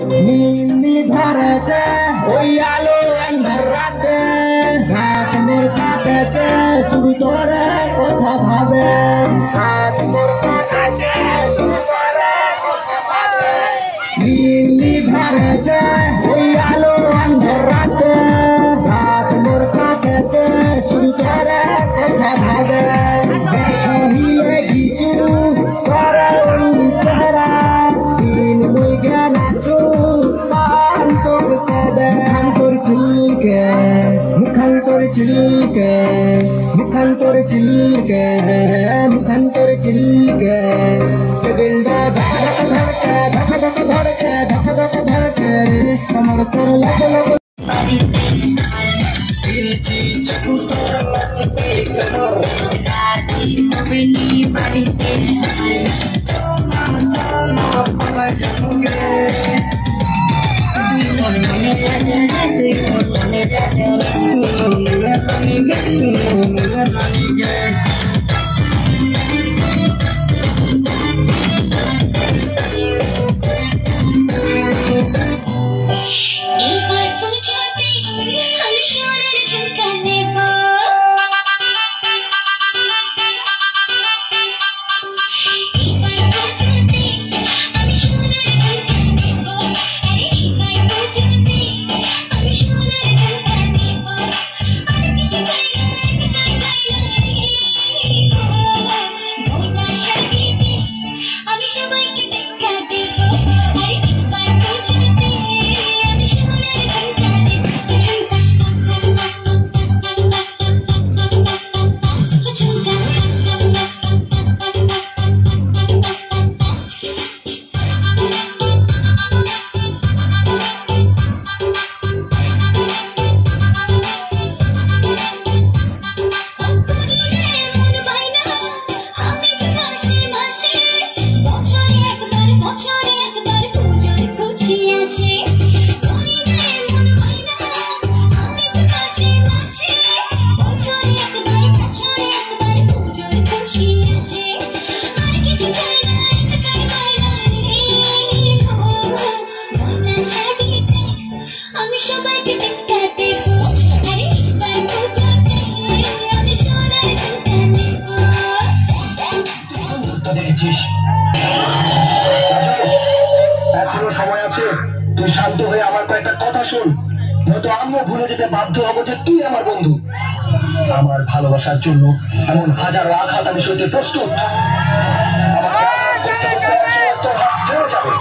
নীল ধরেছে ওই আলো আন্ধার রাতে হাত মোর কাটেছে শুরু করে কথা ভাবে হাত মোর কাটেছে শুরু করে কথা ভাবে নীল ধরেছে ওই আলো আন্ধার রাতে হাত মোর কাটেছে শুরু করে কথা ভাবে হিলে কিছু করে চেহারা দিন মুই গেলাছু মুখান্তর চিলকে দিলটা ধড়কে ধড়কে আমার তোর লাগে এখনো সময় আছে, তুই শান্ত হয়ে আমার কয়েকটা কথা শোন, নয়তো আমিও ভুলে যেতে বাধ্য হবো যে তুই আমার বন্ধু। আমার ভালোবাসার জন্য এমন হাজারো আঘাত আমি সইতে প্রস্তুত। আমাকে আঘাত করতে করতে তোর হাত ছেড়ে যাবে।